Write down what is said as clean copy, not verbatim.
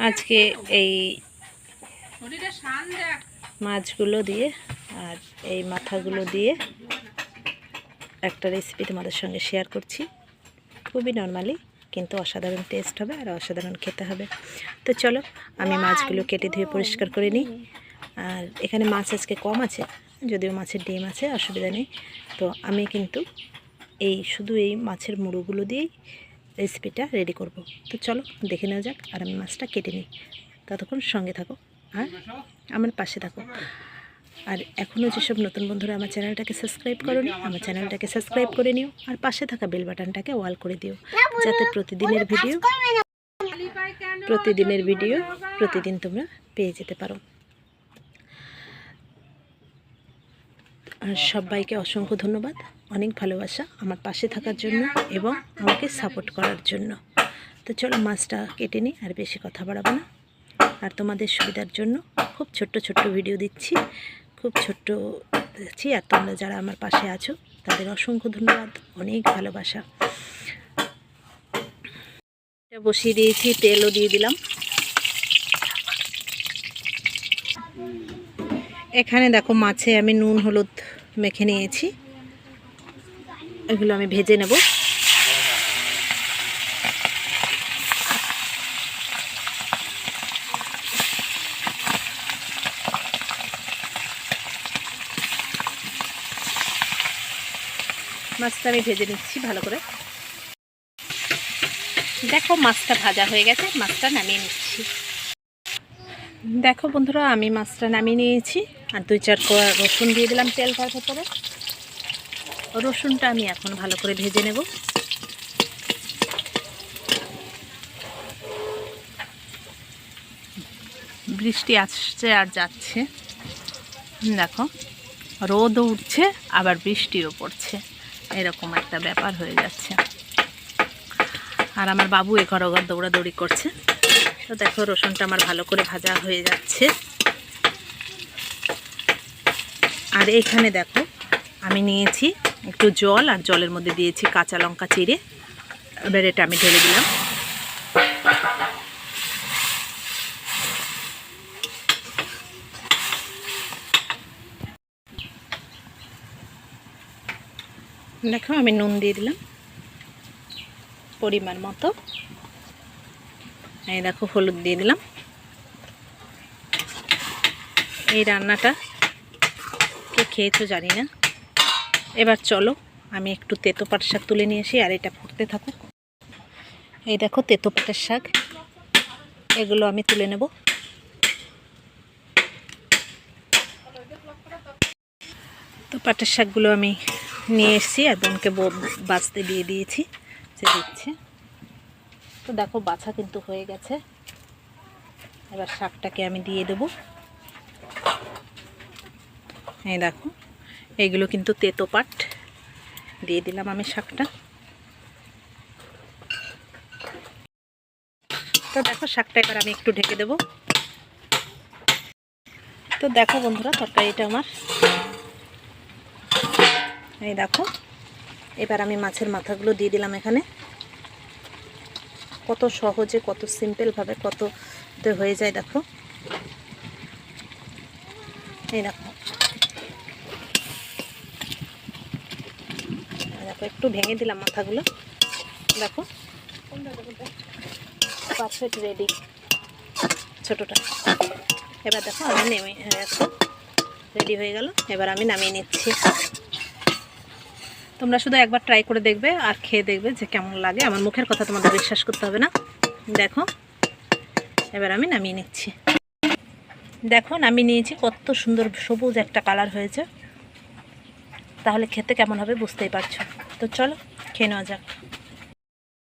আজকে এই মাছগুলো দিয়ে আর এই মাথাগুলো দিয়ে একটা রেসিপি তোমাদের সঙ্গে শেয়ার করছি। খুবই নর্মালি কিন্তু অসাধারণ টেস্ট হবে আর অসাধারণ খেতে হবে। তো চলো আমি মাছগুলো কেটে ধুয়ে পরিষ্কার করে নিই। আর এখানে মাছ আজকে কম আছে, যদিও মাছের ডিম আছে, অসুবিধা নেই। তো আমি কিন্তু শুধু এই মাছের মুড়োগুলো দিয়েই রেসিপিটা রেডি করব। তো চলো দেখে নেওয়া যাক। আর আমি মাছটা কেটে নিই, ততক্ষণ সঙ্গে থাকো আর আমার পাশে থাকো। আর এখনও যেসব নতুন বন্ধুরা আমার চ্যানেলটাকে সাবস্ক্রাইব করোনি, আমার চ্যানেলটাকে সাবস্ক্রাইব করে নিও আর পাশে থাকা বেল বাটনটাকে অল করে দিও, যাতে প্রতিদিনের ভিডিও প্রতিদিন তোমরা পেয়ে যেতে পারো। আর সবাইকে অসংখ্য ধন্যবাদ, অনেক ভালোবাসা আমার পাশে থাকার জন্য এবং আমাকে সাপোর্ট করার জন্য। তো চলো মাছটা কেটে নিই, আর বেশি কথা বাড়াবো না। আর তোমাদের সুবিধার জন্য খুব ছোট্ট ভিডিও দিচ্ছি, খুব ছোট্ট দিচ্ছি। আর তোমরা যারা আমার পাশে আছো তাদের অসংখ্য ধন্যবাদ, অনেক ভালোবাসা। এটা বসিয়ে দিয়েছি, তেলও দিয়ে দিলাম। এখানে দেখো মাছে আমি নুন হলুদ মেখে নিয়েছি, এগুলো আমি ভেজে নেব। মাছটা আমি ভেজে নিচ্ছি ভালো করে। দেখো মাছটা ভাজা হয়ে গেছে, মাছটা নামিয়ে নিচ্ছি। দেখো বন্ধুরা আমি মাছটা নামিয়ে নিয়েছি আর 2-4 কোয়া রসুন দিয়ে দিলাম তেলটার ভেতরে। রসুনটা আমি এখন ভালো করে ভেজে নেব। বৃষ্টি আসছে আর যাচ্ছে, দেখো রোদও উঠছে আবার বৃষ্টিও পড়ছে, এরকম একটা ব্যাপার হয়ে যাচ্ছে। আর আমার বাবু এঘর ওঘর দৌড়াদৌড়ি করছে। তো দেখো রসুনটা আমার ভালো করে ভাজা হয়ে যাচ্ছে। আর এখানে দেখো আমি নিয়েছি একটু জল, আর জলের মধ্যে দিয়েছি কাঁচা লঙ্কা চিড়ে। এবার এটা আমি ঢেলে দিলাম। দেখো আমি নুন দিয়ে দিলাম পরিমাণ মতো। এই দেখো হলুদ দিয়ে দিলাম। এই রান্নাটা কে খেয়েছো জানি না। এবার চলো আমি একটু তেতো পাট শাক তুলে নিয়ে আসি আর এটা ফুটতে থাকুক। এই দেখো তেতো পাটের শাক, এগুলো আমি তুলে নেব। তো পাটের শাকগুলো আমি নিয়ে এসেছি আর বোনকে বাছতে দিয়ে দিয়েছি, সে দিচ্ছে। তো দেখো বাছা কিন্তু হয়ে গেছে। এবার শাকটাকে আমি দিয়ে দেব। এই দেখো এইগুলো কিন্তু তেতো পাট, দিয়ে দিলাম আমি শাকটা। তো দেখো শাকটা এবার আমি একটু ঢেকে দেব। তো দেখো বন্ধুরা তরকারিটা আমার, এই দেখো এবার আমি মাছের মাথাগুলো দিয়ে দিলাম এখানে। কত সহজে, কত সিম্পলভাবে কত হয়ে যায় দেখো। এই দেখো একটু ভেঙে দিলাম মাথাগুলো। দেখো পারফেক্ট রেডি ছোটোটা। এবার দেখো আমি রেডি হয়ে গেল। এবার আমি নামিয়ে নিচ্ছি। তোমরা শুধু একবার ট্রাই করে দেখবে আর খেয়ে দেখবে যে কেমন লাগে। আমার মুখের কথা তোমাদের বিশ্বাস করতে হবে না। দেখো এবার আমি নামিয়ে নিচ্ছি। দেখো নামিয়ে নিয়েছি, কত সুন্দর সবুজ একটা কালার হয়েছে। তাহলে খেতে কেমন হবে বুঝতেই পারছো। তো চলো খেয়ে নেওয়া যাক।